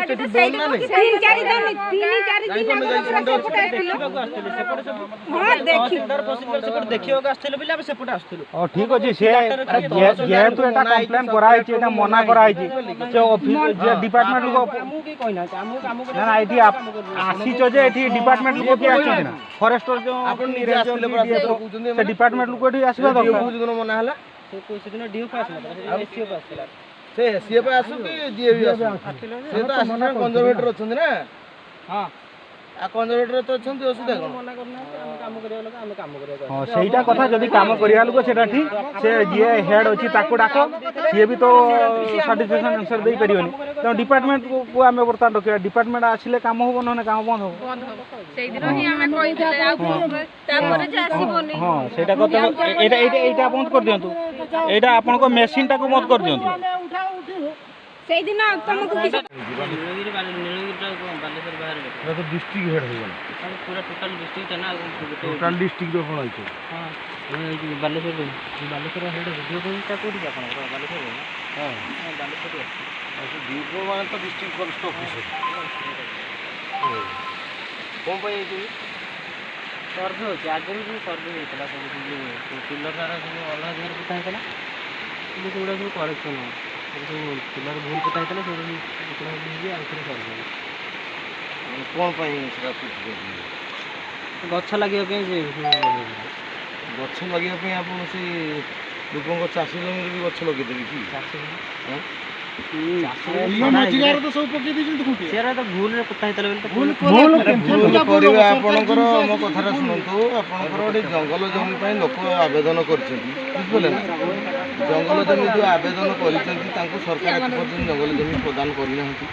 last एठी बोल ना नहीं 3-4 दिन हां देखि देखियो का आस्थले बिले सेपट आस्थले ओ ठीक अछि से जेहेतु एटा कंप्लेन कराई छी एटा मना कराई छी से ऑफिस जे डिपार्टमेंट को हमहु की कहना हमहु काम करे ना एठी आसी छ जे एठी डिपार्टमेंट लोक के आछन ना फॉरेस्टर जो आपण निजे आस्थले पर से डिपार्टमेंट लोक एठी आसीबा दरकार बुझुनो मना हला से दिन डीओ पास ना एससीओ पास हला से एससीओ पे आसु कि डीए भी आसु से तो आसना कंजर्वेटर अछन ना हां आ कंजर्वेटर तो अछन असुविधा कोन मना करना हम काम करिया लगा हम काम करिया हां सेटा कथा जदी काम करिया लोक सेटा ठीक से जे हेड अछि ताको डाको से भी तो सर्टिफिकेशन आंसर देई परियोनी तो डिपार्टमेंट को हमें बर्ता डके डिपार्टमेंट आसीले काम होबो न काम बंद होबो सेई दिन ही हमें कहि देले आ तापर जे आसीबोनी हां सेटा कथा एटा बंद कर दियंतु एटा आपन को मशीन टा को बंद कर दियंतु सेई दिन तुमको किस नीलगिरी बालेश्वर बाहर तो डिस्ट्रिक्ट हेड हो गला पूरा टोटल डिस्ट्रिक्ट है ना टोटल डिस्ट्रिक्ट जो कोन आइछो हां बालेश्वर हेड वीडियो कोनटा कोठी आपन बालेश्वर हां बालेश्वर अच्छा वीडियो माने तो डिस्ट्रिक्ट फॉरेस्ट ऑफिसर कोन पई जे सर्वे हो आगे भी सर्वे हेतला सब पिलर सारा सब अलग घर पुता हेतला ये थोड़ा जो करेक्शन हो पिलर भूल पुता हेतला से इतना भी आखिर सर्वे कोन पई सेटा कुछ गछ लागियो पे जे गछ लागियो पे आपन से लोगों को चासी जमीन भी गछ लगे देबी की चासी हां मझिगार तो सब पके दिजन तो सेरा तो भूल रे पुता हेतला बोल भूल करिवा आपनकर मो कथरा सुनंतु आपनकर ओडी जंगल जमी पई लोक आवेदन करछथि बुझले ना जंगल जमी जो आवेदन करिसथि तांको सरकार पर्यंत जंगल जमी प्रदान करि नाहंती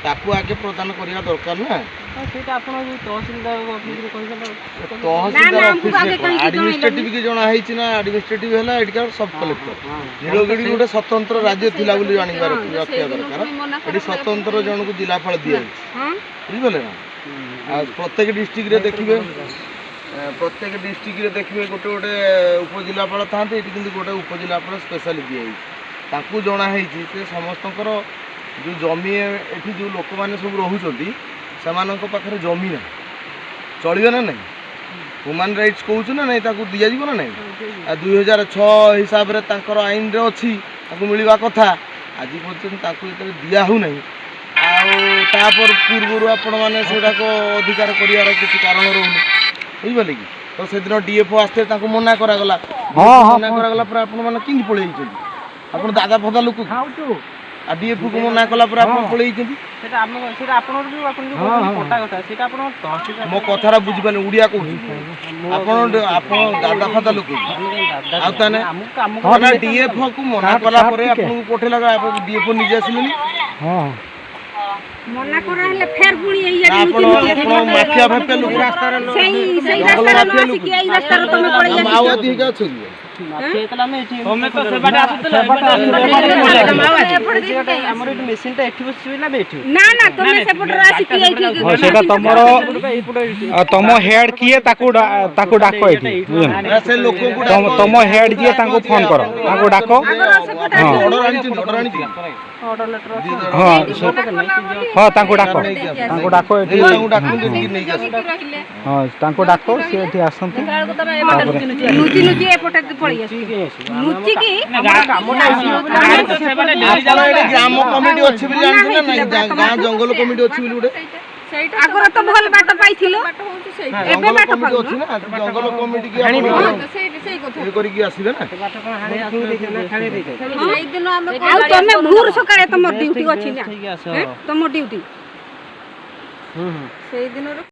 ताकू आगे प्रदान करिया दरकार ना सेटा आपन जो तहसीलदार ऑफिस रे कहि तहसीलदार ऑफिस रे एडमिनिस्ट्रेटिव के जणा हेछि ना एडमिनिस्ट्रेटिव हैला एडका सब कलेक्टर नीलगिरी गोटे स्वतंत्र राज्य थिला बोली जानि बार रखिया दरकार एडी स्वतंत्र जण को जिलापाल दिया हां बुझले ना आ प्रत्येक डिस्ट्रिक्ट रे देखिबे प्रत्येक डिस्ट्रिक्ट रे देखिबे गोटे गोटे उपजिलापाल थांते एटी किंतु गोटे उपजिलापाल स्पेशल दिया ताकू जणा हेछि से समस्तकर जो जमी एठी जो लोक माने सब रहुचंती सेमानक पाखरे जमी ना चलिबे ना नहीं ह्यूमन राइट्स कहउछ ना नहीं ताकू दिया जीव ना नहीं आ 2006 हिसाब रे तांकर आईन रे अछि ताकू मिलिबा कथा आज पर्यंत ताकू एते दिया हो नहीं आ तापर पूर्वरु आपण माने सेडा को अधिकार करियार किछ कारण रहउनी बुझ बोले की तो से दिन डीएफओ आस्ते ताकू मना करा गला हां मना करा गला पर आपण माने किंग पळेई छथि आपण दादा फदा लोक खाउछु आ डीएफओ को मना कला पर आपण पळेई छथि सेटा आपण भी आपण जो कोटा कथा सेटा आपण तहसील मो कथारा बुझि पाले उडिया को आपण दादा फदा लोक आ तने हम डीएफओ को मना कला पर आपण को कोठे लगा डीएफओ निजे आसिलनी हां मना करा हले फेर पुणी एया नीति माफिया भापे लोक रास्ता रे सही रास्ता रे आसी कि एई रास्ता रे तमे पड़ै जाय माओवादी के अछि माफिया एतला में एठी हमें तो सेबाटे आसुतले हमर एठी मशीन ता एठी बसिला बेठी ना ना तमे सेपट रे आसी कि एठी सेटा तमरो तम हेड किए ताकू डाको एठी से लोक को तम हेड किए ताको फोन करो ताको डाको ऑर्डर आनी ऑर्डर लेटर हां ताको डाको एठी हां ताको डाको से एठी आसंती नुची एपटे पड़ी नुची की ग्राम कमिटी अछि बिल जानते ना गां जंगल कमिटी अछि बिल उडे आगरा तो भल बाट पाइथिलो एबे बाट कमिटी अछि ना जंगल कमिटी की आनी सेई कथा करी की आसीबे ना सेई दिन हम तमे भूर सकाळे तमर ड्यूटी अछि ना तमर ड्यूटी सेई दिन